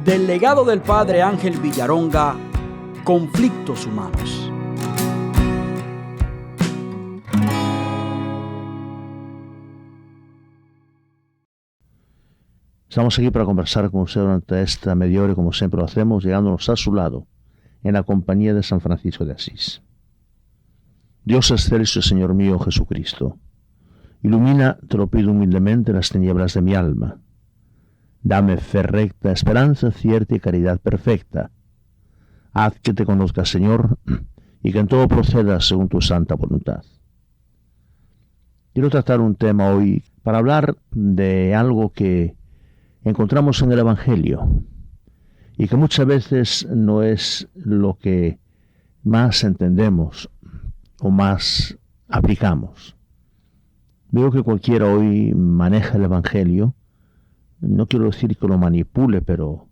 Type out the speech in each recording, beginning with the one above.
Del legado del padre Ángel Villaronga, Conflictos Humanos. Estamos aquí para conversar con usted durante esta media hora, como siempre lo hacemos, llegándonos a su lado, en la compañía de San Francisco de Asís. Dios excelso, Señor mío Jesucristo, ilumina, te lo pido humildemente, las tinieblas de mi alma. Dame fe recta, esperanza cierta y caridad perfecta. Haz que te conozca, Señor, y que en todo proceda según tu santa voluntad. Quiero tratar un tema hoy para hablar de algo que encontramos en el Evangelio y que muchas veces no es lo que más entendemos o más aplicamos. Veo que cualquiera hoy maneja el Evangelio, no quiero decir que lo manipule, pero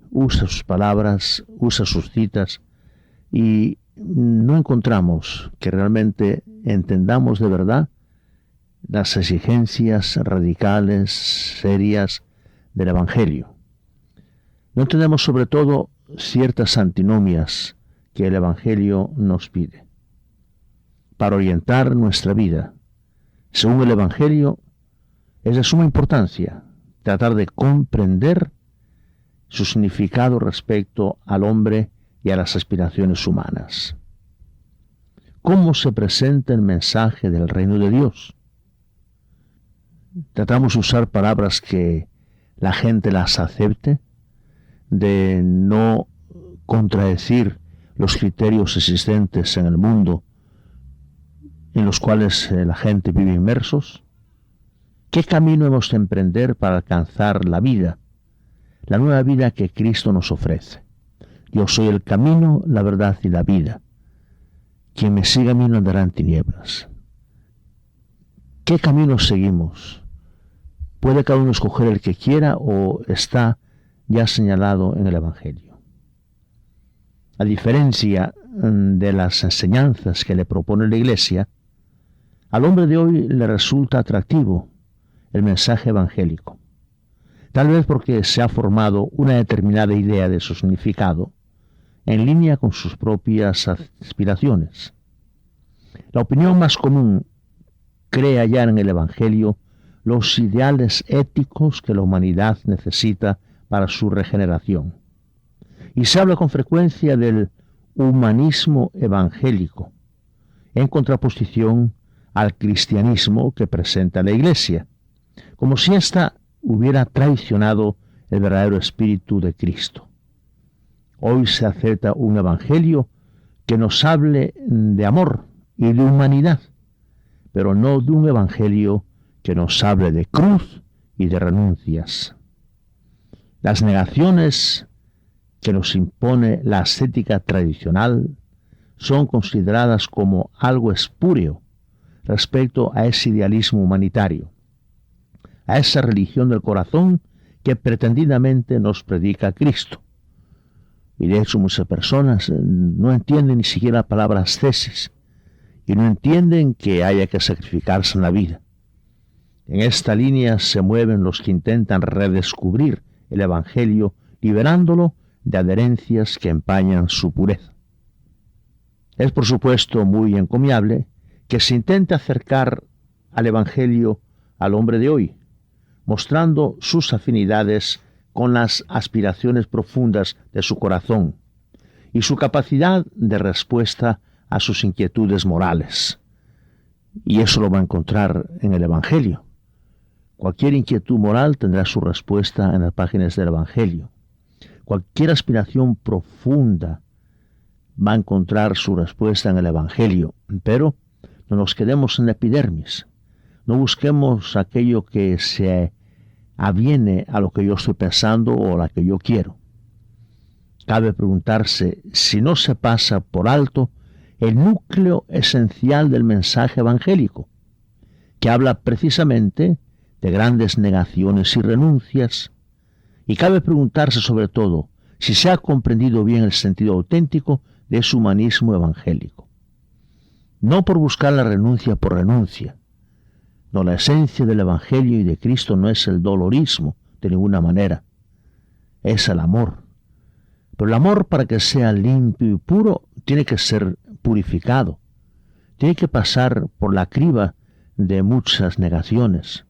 usa sus palabras, usa sus citas y no encontramos que realmente entendamos de verdad las exigencias radicales, serias del Evangelio. No entendemos sobre todo ciertas antinomias que el Evangelio nos pide. Para orientar nuestra vida, según el Evangelio, es de suma importancia tratar de comprender su significado respecto al hombre y a las aspiraciones humanas. ¿Cómo se presenta el mensaje del reino de Dios? Tratamos de usar palabras que la gente las acepte, de no contradecir los criterios existentes en el mundo en los cuales la gente vive inmersos. ¿Qué camino hemos de emprender para alcanzar la vida, la nueva vida que Cristo nos ofrece? Yo soy el camino, la verdad y la vida. Quien me siga a mí no andará en tinieblas. ¿Qué camino seguimos? ¿Puede cada uno escoger el que quiera o está ya señalado en el Evangelio? A diferencia de las enseñanzas que le propone la Iglesia, al hombre de hoy le resulta atractivo el mensaje evangélico, tal vez porque se ha formado una determinada idea de su significado en línea con sus propias aspiraciones. La opinión más común cree hallar en el Evangelio los ideales éticos que la humanidad necesita para su regeneración. Y se habla con frecuencia del humanismo evangélico, en contraposición al cristianismo que presenta la Iglesia, como si ésta hubiera traicionado el verdadero espíritu de Cristo. Hoy se acepta un evangelio que nos hable de amor y de humanidad, pero no de un evangelio que nos hable de cruz y de renuncias. Las negaciones que nos impone la ascética tradicional son consideradas como algo espúreo respecto a ese idealismo humanitario, a esa religión del corazón que pretendidamente nos predica Cristo. Y de hecho muchas personas no entienden ni siquiera la palabra ascesis y no entienden que haya que sacrificarse en la vida. En esta línea se mueven los que intentan redescubrir el Evangelio, liberándolo de adherencias que empañan su pureza. Es por supuesto muy encomiable que se intente acercar al Evangelio al hombre de hoy, mostrando sus afinidades con las aspiraciones profundas de su corazón y su capacidad de respuesta a sus inquietudes morales. Y eso lo va a encontrar en el Evangelio. Cualquier inquietud moral tendrá su respuesta en las páginas del Evangelio. Cualquier aspiración profunda va a encontrar su respuesta en el Evangelio, pero no nos quedemos en la epidermis. No busquemos aquello que se aviene a lo que yo estoy pensando o a lo que yo quiero. Cabe preguntarse si no se pasa por alto el núcleo esencial del mensaje evangélico, que habla precisamente de grandes negaciones y renuncias, y cabe preguntarse sobre todo si se ha comprendido bien el sentido auténtico de ese humanismo evangélico. No por buscar la renuncia por renuncia. No, la esencia del Evangelio y de Cristo no es el dolorismo de ninguna manera. es el amor. Pero el amor, para que sea limpio y puro, tiene que ser purificado. Tiene que pasar por la criba de muchas negaciones.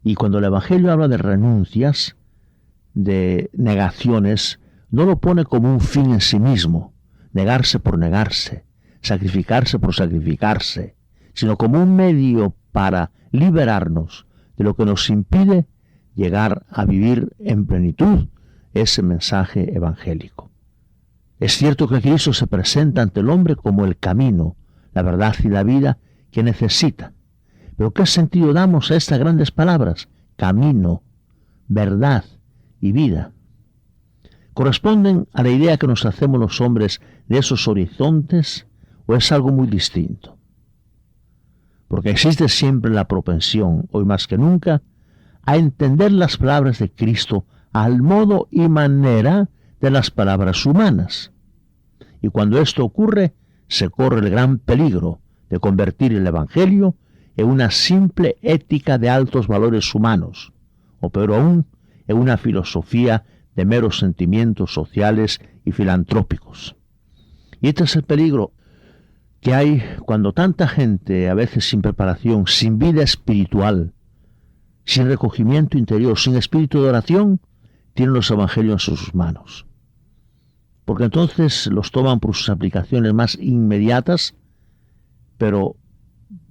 Y cuando el Evangelio habla de renuncias, de negaciones, no lo pone como un fin en sí mismo, negarse por negarse, sacrificarse por sacrificarse, sino como un medio para liberarnos de lo que nos impide llegar a vivir en plenitud ese mensaje evangélico. Es cierto que Cristo se presenta ante el hombre como el camino, la verdad y la vida que necesita. Pero ¿qué sentido damos a estas grandes palabras? Camino, verdad y vida. ¿Corresponden a la idea que nos hacemos los hombres de esos horizontes o es algo muy distinto? Porque existe siempre la propensión, hoy más que nunca, a entender las palabras de Cristo al modo y manera de las palabras humanas. Y cuando esto ocurre, se corre el gran peligro de convertir el Evangelio en una simple ética de altos valores humanos, o peor aún, en una filosofía de meros sentimientos sociales y filantrópicos. Y este es el peligro que hay cuando tanta gente, a veces sin preparación, sin vida espiritual, sin recogimiento interior, sin espíritu de oración, tienen los evangelios en sus manos. Porque entonces los toman por sus aplicaciones más inmediatas, pero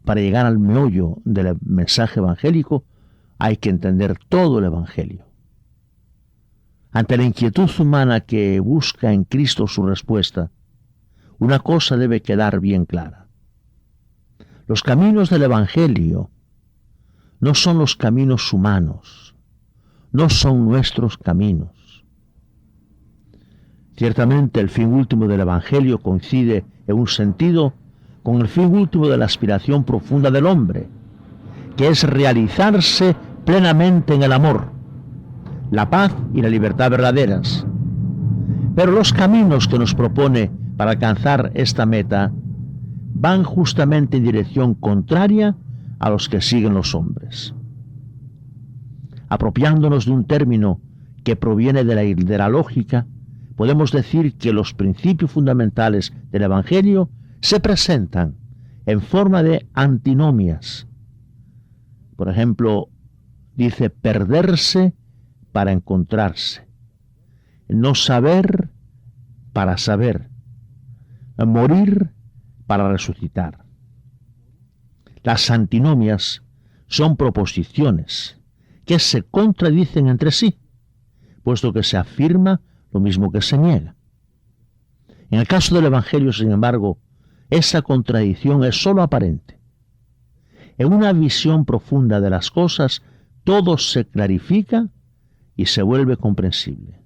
para llegar al meollo del mensaje evangélico hay que entender todo el evangelio. Ante la inquietud humana que busca en Cristo su respuesta, una cosa debe quedar bien clara. Los caminos del evangelio no son los caminos humanos, no son nuestros caminos. Ciertamente el fin último del evangelio coincide en un sentido con el fin último de la aspiración profunda del hombre, que es realizarse plenamente en el amor, la paz y la libertad verdaderas. Pero los caminos que nos propone para alcanzar esta meta van justamente en dirección contraria a los que siguen los hombres. Apropiándonos de un término que proviene de la lógica, podemos decir que los principios fundamentales del Evangelio se presentan en forma de antinomias. Por ejemplo, dice perderse para encontrarse, no saber para saber, morir para resucitar. Las antinomias son proposiciones que se contradicen entre sí, puesto que se afirma lo mismo que se niega. En el caso del Evangelio, sin embargo, esa contradicción es sólo aparente. En una visión profunda de las cosas, todo se clarifica y se vuelve comprensible.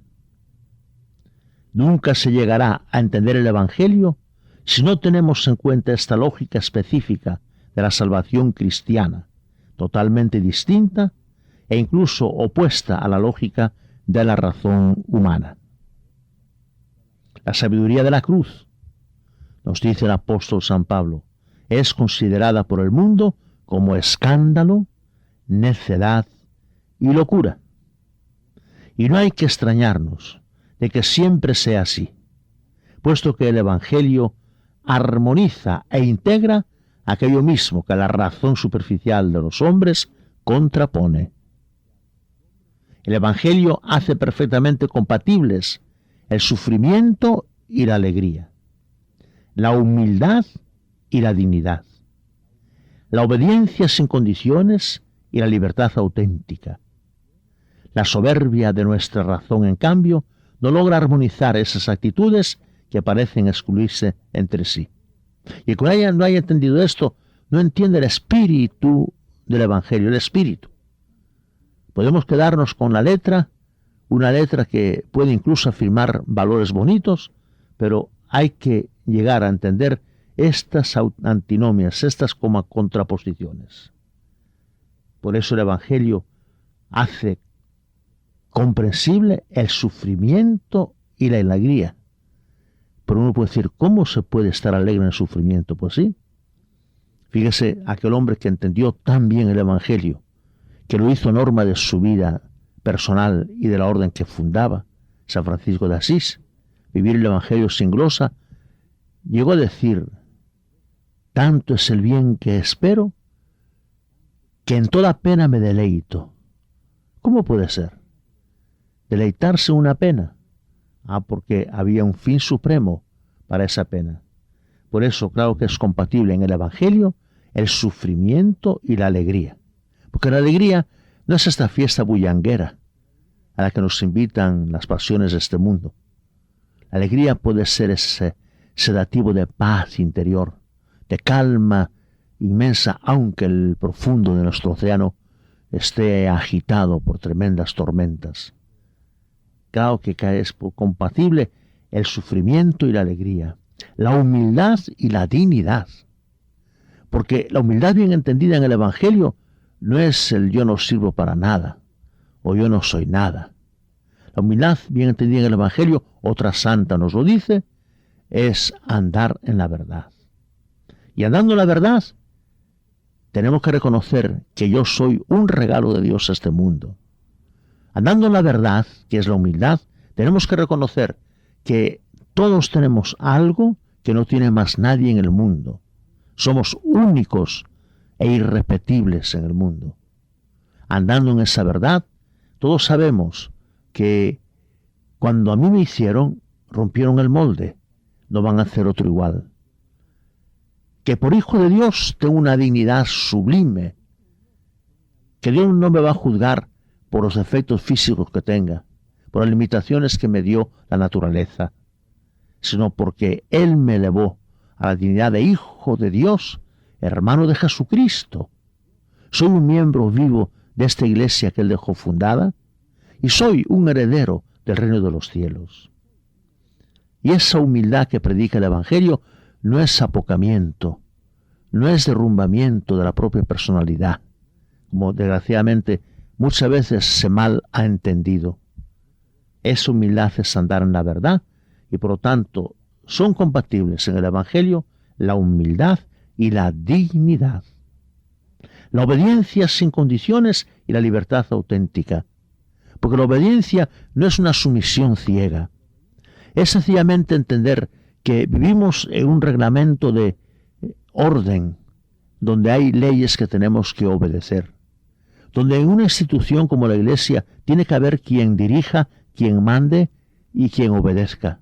Nunca se llegará a entender el Evangelio si no tenemos en cuenta esta lógica específica de la salvación cristiana, totalmente distinta e incluso opuesta a la lógica de la razón humana. La sabiduría de la cruz, nos dice el apóstol San Pablo, es considerada por el mundo como escándalo, necedad y locura. Y no hay que extrañarnos de que siempre sea así, puesto que el Evangelio armoniza e integra aquello mismo que la razón superficial de los hombres contrapone. El Evangelio hace perfectamente compatibles el sufrimiento y la alegría, la humildad y la dignidad, la obediencia sin condiciones y la libertad auténtica. La soberbia de nuestra razón, en cambio, no logra armonizar esas actitudes que parecen excluirse entre sí. Y quien no haya entendido esto, no entiende el espíritu del Evangelio, el espíritu. Podemos quedarnos con la letra, una letra que puede incluso afirmar valores bonitos, pero hay que llegar a entender estas antinomias, estas como contraposiciones. Por eso el Evangelio hace comprensible el sufrimiento y la alegría. Pero uno puede decir, ¿cómo se puede estar alegre en el sufrimiento? Pues sí. Fíjese, aquel hombre que entendió tan bien el Evangelio, que lo hizo norma de su vida personal y de la orden que fundaba, San Francisco de Asís, vivir el Evangelio sin glosa, llegó a decir: tanto es el bien que espero, que en toda pena me deleito. ¿Cómo puede ser? Deleitarse en una pena. Porque había un fin supremo para esa pena. Por eso, claro que es compatible en el Evangelio el sufrimiento y la alegría. Porque la alegría no es esta fiesta bullanguera a la que nos invitan las pasiones de este mundo. La alegría puede ser ese sedativo de paz interior, de calma inmensa, aunque el profundo de nuestro océano esté agitado por tremendas tormentas. Claro que es compatible el sufrimiento y la alegría, la humildad y la dignidad. Porque la humildad bien entendida en el Evangelio no es el yo no sirvo para nada o yo no soy nada. La humildad bien entendida en el Evangelio, otra santa nos lo dice, es andar en la verdad. Y andando en la verdad, tenemos que reconocer que yo soy un regalo de Dios a este mundo. Andando en la verdad, que es la humildad, tenemos que reconocer que todos tenemos algo que no tiene más nadie en el mundo. Somos únicos e irrepetibles en el mundo. Andando en esa verdad, todos sabemos que cuando a mí me hicieron, rompieron el molde, no van a hacer otro igual. Que por hijo de Dios tengo una dignidad sublime, que Dios no me va a juzgar por los defectos físicos que tenga, por las limitaciones que me dio la naturaleza, sino porque Él me elevó a la dignidad de hijo de Dios, hermano de Jesucristo. Soy un miembro vivo de esta iglesia que Él dejó fundada y soy un heredero del reino de los cielos. Y esa humildad que predica el Evangelio no es apocamiento, no es derrumbamiento de la propia personalidad, como desgraciadamente muchas veces se mal ha entendido. Esa humildad es andar en la verdad y por lo tanto son compatibles en el Evangelio la humildad y la dignidad. La obediencia sin condiciones y la libertad auténtica. Porque la obediencia no es una sumisión ciega. Es sencillamente entender que vivimos en un reglamento de orden, donde hay leyes que tenemos que obedecer. Donde en una institución como la Iglesia tiene que haber quien dirija, quien mande y quien obedezca.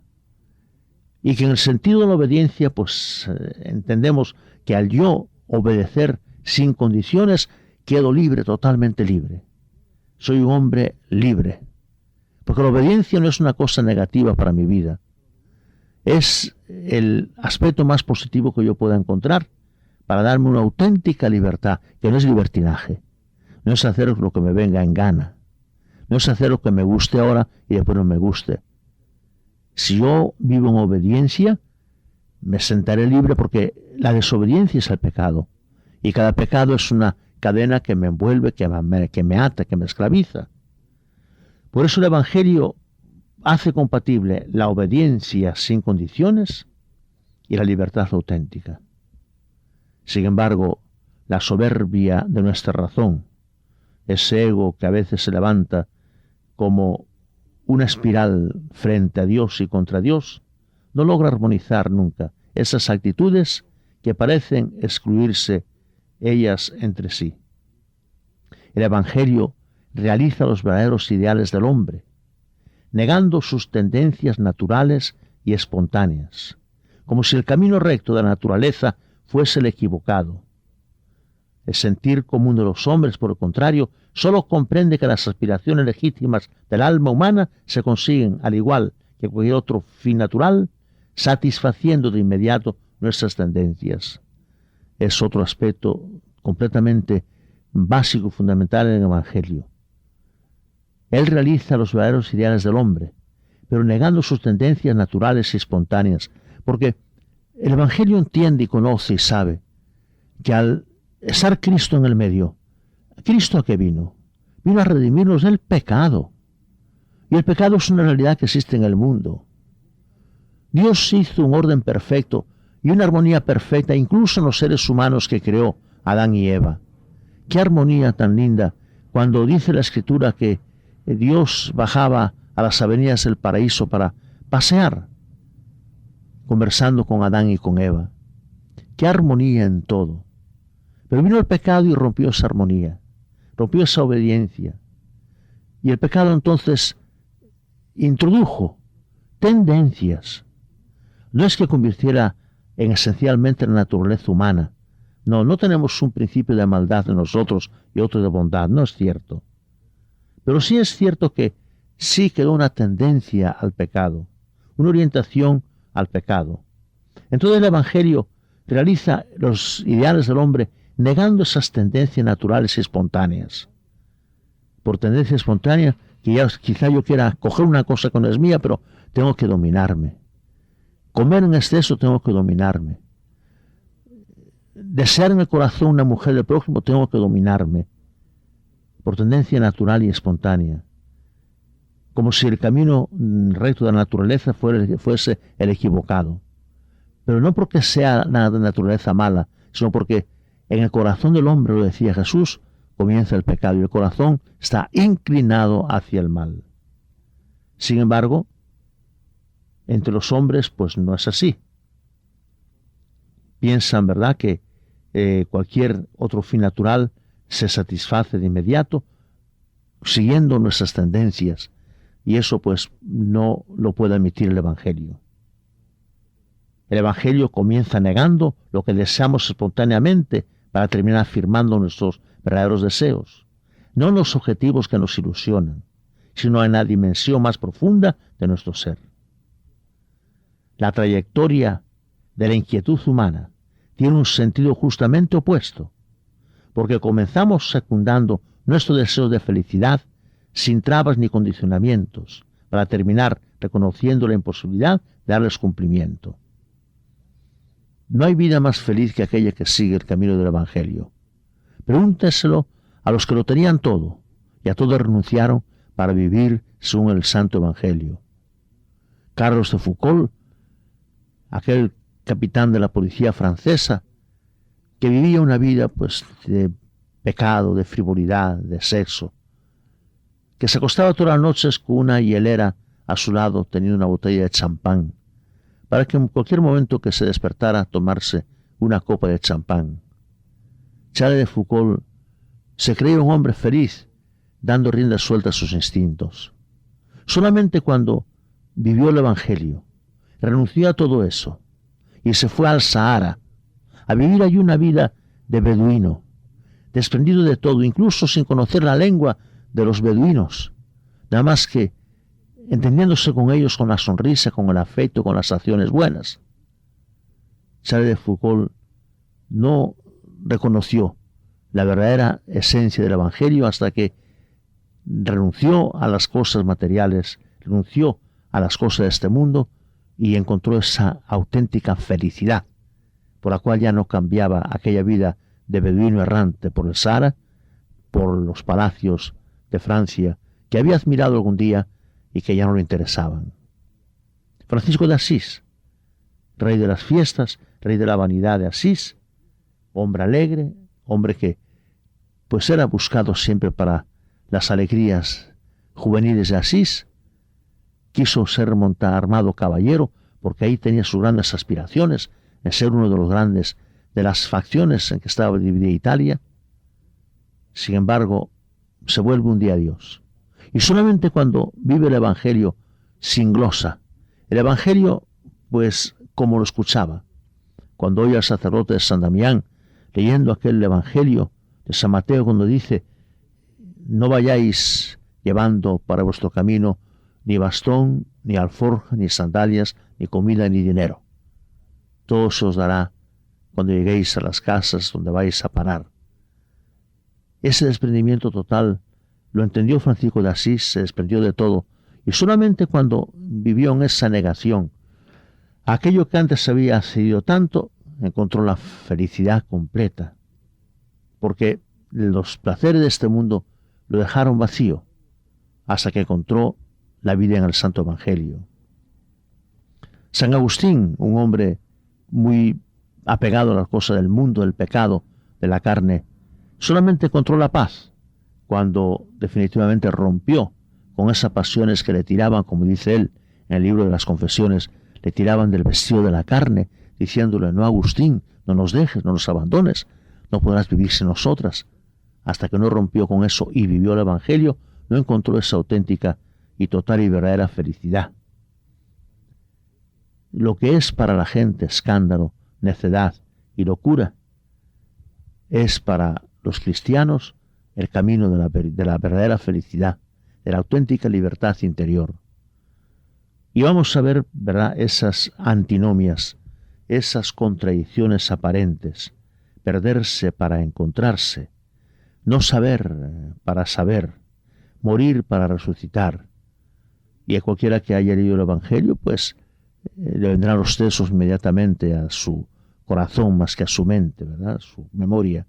Y que en el sentido de la obediencia, pues entendemos que al yo obedecer sin condiciones, quedo libre, totalmente libre. Soy un hombre libre. Porque la obediencia no es una cosa negativa para mi vida. Es el aspecto más positivo que yo pueda encontrar para darme una auténtica libertad, que no es libertinaje. No es hacer lo que me venga en gana. No es hacer lo que me guste ahora y después no me guste. Si yo vivo en obediencia, me sentaré libre porque la desobediencia es el pecado. Y cada pecado es una cadena que me envuelve, que me ata, que me esclaviza. Por eso el Evangelio hace compatible la obediencia sin condiciones y la libertad auténtica. Sin embargo, la soberbia de nuestra razón, ese ego que a veces se levanta como una espiral frente a Dios y contra Dios, no logra armonizar nunca esas actitudes que parecen excluirse ellas entre sí. El Evangelio realiza los verdaderos ideales del hombre, negando sus tendencias naturales y espontáneas, como si el camino recto de la naturaleza fuese el equivocado. El sentir común de los hombres, por el contrario, solo comprende que las aspiraciones legítimas del alma humana se consiguen, al igual que cualquier otro fin natural, satisfaciendo de inmediato nuestras tendencias. Es otro aspecto completamente básico y fundamental en el Evangelio. Él realiza los verdaderos ideales del hombre, pero negando sus tendencias naturales y espontáneas, porque el Evangelio entiende y conoce y sabe que al estar Cristo en el medio, ¿Cristo a qué vino? Vino a redimirnos del pecado. Y el pecado es una realidad que existe en el mundo. Dios hizo un orden perfecto y una armonía perfecta incluso en los seres humanos que creó Adán y Eva. ¡Qué armonía tan linda! Cuando dice la Escritura que Dios bajaba a las avenidas del paraíso para pasear, conversando con Adán y con Eva. Qué armonía en todo. Pero vino el pecado y rompió esa armonía, rompió esa obediencia. Y el pecado entonces introdujo tendencias. No es que convirtiera en esencialmente la naturaleza humana. No, no tenemos un principio de maldad en nosotros y otro de bondad, no es cierto. Pero sí es cierto que sí quedó una tendencia al pecado, una orientación al pecado. Entonces el Evangelio realiza los ideales del hombre negando esas tendencias naturales y espontáneas. Por tendencia espontánea, que ya quizá yo quiera coger una cosa que no es mía, pero tengo que dominarme. Comer en exceso, tengo que dominarme. Desear en el corazón una mujer del prójimo, tengo que dominarme. Por tendencia natural y espontánea. Como si el camino recto de la naturaleza fuese el equivocado. Pero no porque sea una naturaleza mala, sino porque en el corazón del hombre, lo decía Jesús, comienza el pecado y el corazón está inclinado hacia el mal. Sin embargo, entre los hombres pues no es así. Piensan, ¿verdad?, que cualquier otro fin natural se satisface de inmediato siguiendo nuestras tendencias, y eso pues no lo puede admitir el Evangelio. El Evangelio comienza negando lo que deseamos espontáneamente para terminar afirmando nuestros verdaderos deseos, no en los objetivos que nos ilusionan, sino en la dimensión más profunda de nuestro ser. La trayectoria de la inquietud humana tiene un sentido justamente opuesto, porque comenzamos secundando nuestro deseo de felicidad sin trabas ni condicionamientos, para terminar reconociendo la imposibilidad de darles cumplimiento. No hay vida más feliz que aquella que sigue el camino del Evangelio. Pregúnteselo a los que lo tenían todo y a todos renunciaron para vivir según el Santo Evangelio. Carlos de Foucault, aquel capitán de la policía francesa, que vivía una vida pues de pecado, de frivolidad, de sexo, que se acostaba todas las noches con una hielera a su lado teniendo una botella de champán, para que en cualquier momento que se despertara tomarse una copa de champán. Charles de Foucault se creía un hombre feliz, dando rienda suelta a sus instintos. Solamente cuando vivió el Evangelio, renunció a todo eso y se fue al Sahara, a vivir allí una vida de beduino, desprendido de todo, incluso sin conocer la lengua de los beduinos, nada más que entendiéndose con ellos con la sonrisa, con el afecto, con las acciones buenas. Charles de Foucault no reconoció la verdadera esencia del Evangelio hasta que renunció a las cosas materiales, renunció a las cosas de este mundo y encontró esa auténtica felicidad, por la cual ya no cambiaba aquella vida de beduino errante por el Sahara, por los palacios de Francia, que había admirado algún día y que ya no le interesaban. Francisco de Asís, rey de las fiestas, rey de la vanidad de Asís, hombre alegre, hombre que pues era buscado siempre para las alegrías juveniles de Asís, quiso ser armado caballero porque ahí tenía sus grandes aspiraciones en ser uno de los grandes de las facciones en que estaba dividida Italia. Sin embargo, se vuelve un día a Dios. Y solamente cuando vive el Evangelio sin glosa, el Evangelio pues como lo escuchaba, cuando oye al sacerdote de San Damián leyendo aquel Evangelio de San Mateo cuando dice: no vayáis llevando para vuestro camino ni bastón, ni alforja, ni sandalias, ni comida, ni dinero. Todo se os dará cuando lleguéis a las casas donde vais a parar. Ese desprendimiento total lo entendió Francisco de Asís, se desprendió de todo, y solamente cuando vivió en esa negación, aquello que antes había cedido tanto, encontró la felicidad completa, porque los placeres de este mundo lo dejaron vacío, hasta que encontró la vida en el Santo Evangelio. San Agustín, un hombre muy apegado a las cosas del mundo, del pecado, de la carne, solamente encontró la paz cuando definitivamente rompió con esas pasiones que le tiraban, como dice él en el libro de las Confesiones, le tiraban del vestido de la carne, diciéndole: no, Agustín, no nos dejes, no nos abandones, no podrás vivir sin nosotras. Hasta que no rompió con eso y vivió el Evangelio, no encontró esa auténtica y total y verdadera felicidad. Lo que es para la gente escándalo, necedad y locura, es para los cristianos el camino de la verdadera felicidad, de la auténtica libertad interior. Y vamos a ver, ¿verdad?, esas antinomias, esas contradicciones aparentes, perderse para encontrarse, no saber para saber, morir para resucitar. Y a cualquiera que haya leído el Evangelio, pues le vendrán los textos inmediatamente a su corazón más que a su mente, ¿verdad?, su memoria.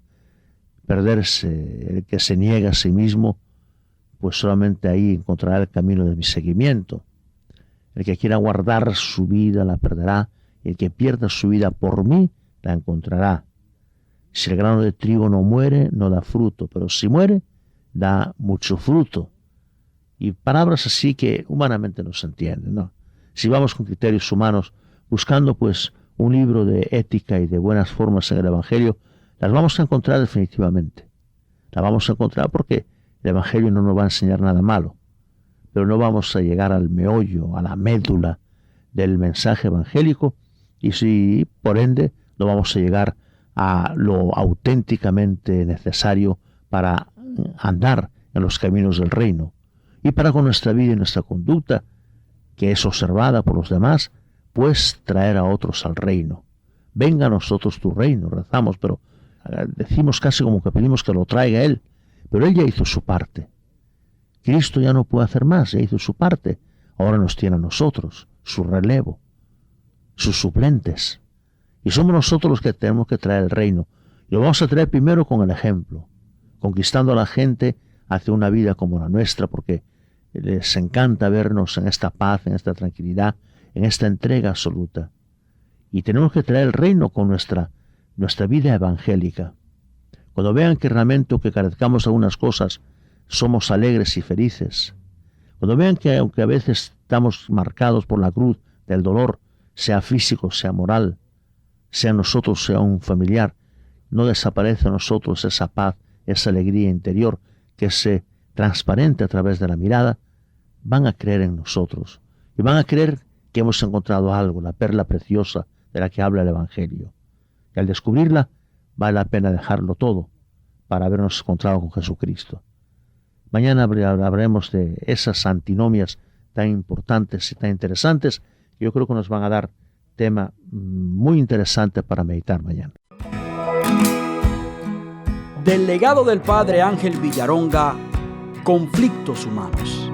Perderse, el que se niega a sí mismo, pues solamente ahí encontrará el camino de mi seguimiento. El que quiera guardar su vida la perderá, y el que pierda su vida por mí la encontrará. Si el grano de trigo no muere, no da fruto, pero si muere, da mucho fruto. Y palabras así que humanamente no se entienden, ¿no? Si vamos con criterios humanos, buscando pues un libro de ética y de buenas formas en el Evangelio, las vamos a encontrar definitivamente. Las vamos a encontrar porque el Evangelio no nos va a enseñar nada malo, pero no vamos a llegar al meollo, a la médula del mensaje evangélico, y si por ende no vamos a llegar a lo auténticamente necesario para andar en los caminos del reino, y para con nuestra vida y nuestra conducta, que es observada por los demás, pues traer a otros al reino. Venga a nosotros tu reino, rezamos, pero decimos casi como que pedimos que lo traiga Él, pero Él ya hizo su parte. Cristo ya no puede hacer más, ya hizo su parte. Ahora nos tiene a nosotros, su relevo, sus suplentes. Y somos nosotros los que tenemos que traer el reino. Y lo vamos a traer primero con el ejemplo, conquistando a la gente hacia una vida como la nuestra, porque les encanta vernos en esta paz, en esta tranquilidad, en esta entrega absoluta. Y tenemos que traer el reino con nuestra vida evangélica. Cuando vean que realmente, aunque carezcamos de algunas cosas, somos alegres y felices. Cuando vean que aunque a veces estamos marcados por la cruz del dolor, sea físico, sea moral, sea nosotros, sea un familiar, no desaparece a nosotros esa paz, esa alegría interior que se transparente a través de la mirada, van a creer en nosotros y van a creer que hemos encontrado algo, la perla preciosa de la que habla el Evangelio. Y al descubrirla, vale la pena dejarlo todo para habernos encontrado con Jesucristo. Mañana hablaremos de esas antinomias tan importantes y tan interesantes que yo creo que nos van a dar tema muy interesante para meditar mañana. Del legado del padre Ángel Villaronga, Conflictos Humanos.